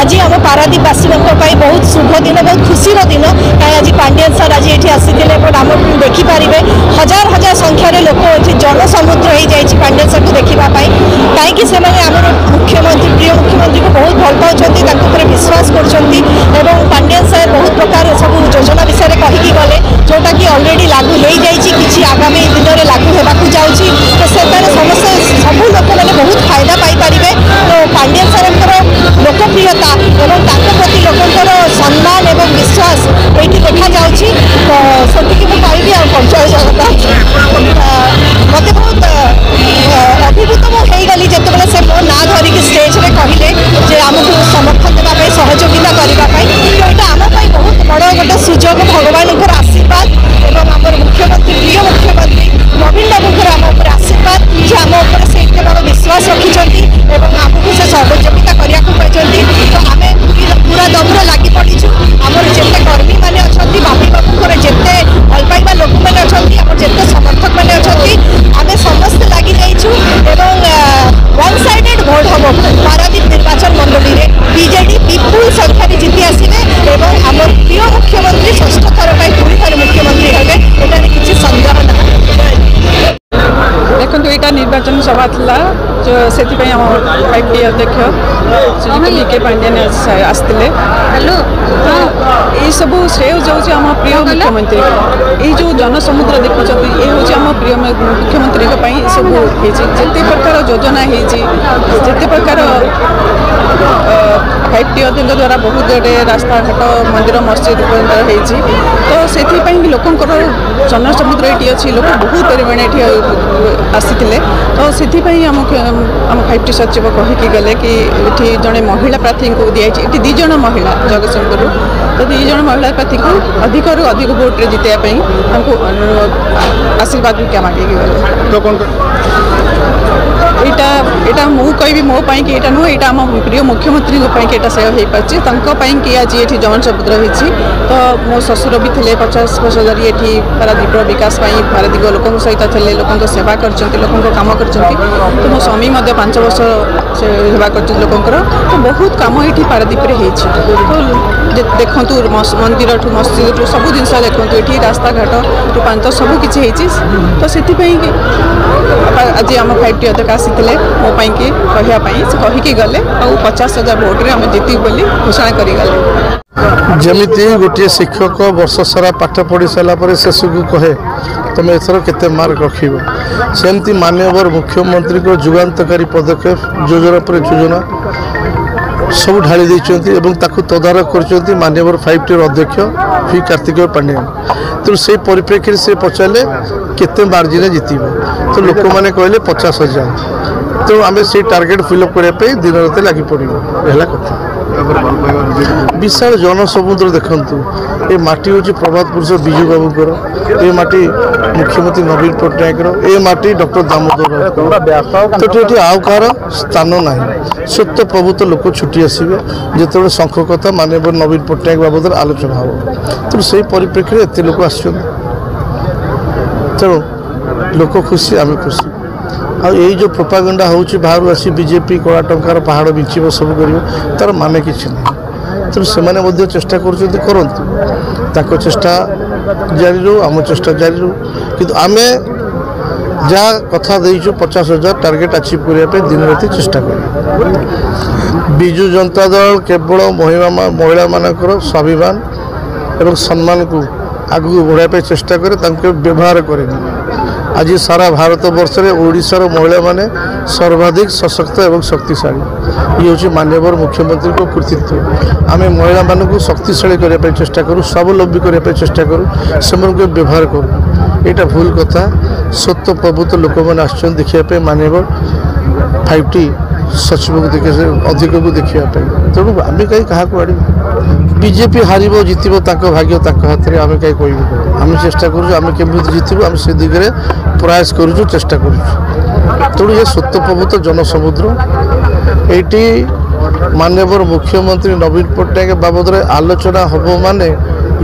आज आम पारादीपवासी बहुत शुभ दिन बहुत खुशी दिन कहीं आज पांडियन सर आज ये आसी आम देखिपारे हजार हजार संख्यार लोक ये जनसमुद्र हो जाए पांडियन सर को देखापी कहीं आम मुख्यमंत्री प्रिय मुख्यमंत्री को बहुत भल पाँच विश्वास कर पांडियन सर बहुत प्रकार सब योजना विषय कहीकि गले जोटा कि अलरेडी लागू हो जाए आगामी दिन में लागू होगा जाऊँगी तो से समस्त सब लोक मैंने बहुत फायदा पाइपर तो पांडियन सर लोकप्रियता एवं प्रति लोकंर सम्मान और विश्वास ये देखा जाऊँगी तो से मुझे जय जगन्नाथ मत बहुत अभिभूत मुझे जिते से मो ना धरिकी स्टेज में कहले आमको समर्थन देवाई सहयोगिता करने तो यहाँ आमपाई बहुत बड़ गोटे सुजोग भगवान आशीर्वाद और आम मुख्यमंत्री प्रिय मुख्यमंत्री नवीन बाबू आम उपर आशीर्वाद जे आम उपर से एत बड़ विश्वास रखिंट आमको से सहयोगिता करने तो आम पूरा दमर लगी पड़ीचु आमर जिते कर्मी मैंने अच्छा बाबी बाबू जिते भल पाइबा लोक मैंने अच्छा जिते समर्थक मैंने अच्छा आम समस्ते लगी जाइछू वन साइडेड भोट हम पारादीप निर्वाचन मंडली में बीजेडी विपुल संख्यार जीति आसवे और आम प्रिय मुख्यमंत्री षष्ठ थर पर पुणी थर मुख्यमंत्री हेले एटार किसी सन्देह ना देखो यहाँ निर्वाचन सभा था जो से 5T अध्यक्ष श्री के पांडियन आसते ये सब श्रेय जाऊँगी आम प्रिय मुख्यमंत्री ये जो जनसमुद्र देखुं ये हूँ आम प्रिय मुख्यमंत्री सब जिते प्रकार योजना होते प्रकार 5T अध्यक्ष द्वारा बहुत जोड़े रास्ता घाट मंदिर मस्जिद तो से लोकंर जनसमुद्र ये अच्छी लोक बहुत परिमाण ये आसी तो से आम 5T सचिव कहीकि गले कि ये जड़े महिला प्रार्थी को दिखाई 2 जन महिला जगतसिंहपुर तो 2 जन महिला प्रार्थी को अधिक रू अधिक भोट्रे जितवाई आशीर्वाद भी क्या मांगे गले यहाँ मु कहि मो कि यहाँ नुह यहाँ आम प्रिय मुख्यमंत्री कि से हो पार्टी कि आज ये जनसमुद्र होती तो मो ससुर भी थे 50 वर्ष धरी ये पारादीप विकास पारादीप लोक सहित थे लोक सेवा कर कम कर तो मो स्वामी 5 वर्ष सेवा कर लोकंर तो बहुत कम ये पारादीप तो देखु मंदिर ठू मस्जिद ठू सब जिन देखु ये रास्ता घाट ठू पांच सब किसी तो से आज आम 5T अध्यक्ष आसी मो कहीकि गले और 50,000 भोट्रे आम जीतू बोली घोषणा कर जमीती गोटे शिक्षक वर्ष सारा पाठ पढ़ी सारापर शेष को कहे तुम एथर केते मार्क रख सेमती माननीय मुख्यमंत्री को जुगान्तकारी पदक्षेप योजना पर योजना सब ढाली देते तदारख कर माननीय 5T अध्यक्ष पी कार्तिकेय पांडियन तो से परिप्रेक्षी से पचारे केते मार्जिन जीतब तो लोक मैंने कहले 50,000 तो आम से टार्गेट फिलअप करने दिन रात लगी पड़ा कथा विशाल जनसमुद्र देखु ये माटी हूँ प्रभात पुरुष विजु बाबूर ये माटी मुख्यमंत्री नवीन पट्टनायक ये माटी डॉक्टर दामोदर तो ये आउ कह स्थान ना सत्य प्रभुत लोक छुट्टी आसवे जो शंख कथा माननीय नवीन पट्टनायक बाबद आलोचना हम तो से परिप्रेक्षी एत लोक आस तेणु लोक खुशी आम खुशी आई जो प्रोपागेंडा होची बाहर आसी बीजेपी कड़ा टंकार पहाड़ बिंचब सब कर तार माने किसी ना तेणु से चेष्टा कर चेष्टा जारी रू आम चेष्टा जारी रू कि आम जहाँ कथा देचु 50,000 टार्गेट अचीव करने दिन राति चेष्टा कर विजु जनता दल केवल महिला मानकर स्वाभिमान एवं सम्मान को आगू बढ़ाई चेष्टा करे व्यवहार करें आज सारा भारत वर्ष में ओडिशार महिला माने सर्वाधिक सशक्त एवं शक्तिशाली ये हूँ माननीय मुख्यमंत्री को कृतित्व आम महिला मानक शक्तिशाली करने चेष्टा करूँ स्वावलंबी करने चेष्टा करूँ से व्यवहार करूँ यहाँ भूल कथा सत्य प्रभुत्व लोक मैंने आसछन देखिए माननीय 5T सचिव को देखिए अधिक को देखापी तेणु आम कहीं क्या आड़ बीजेपी हार जितब भाग्य हाथ में आम कहीं कहूँ आम चेष्टा करूँ केमी जितबू आम से दिगरे प्रयास करूँ चेष्टा करूँ तेणु ये सत्य प्रभुत्व जनसमुद्र ये माननीय मुख्यमंत्री नवीन पट्टनायक बाबद आलोचना हम माने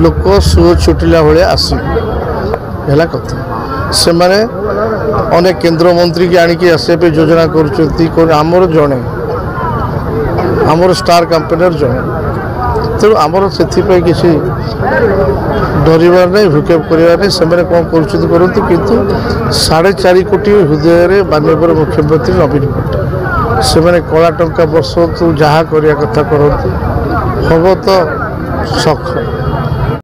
लोक सुओ छुटिला भाया आसला कथा से माने अनेक केंद्र मंत्री की आणिकी आसपे योजना कर आमर जड़े आमर स्टार कैंपेनर जन तेणु आमर से किसी डरबार नहीं भूकेप करार नहीं से कौन करूँ कितु 4.5 कोटी हृदय माननीय मुख्यमंत्री नवीन पट्टनायक से कला टंका बसतु जहाँ करने कथा करतु हम तो सख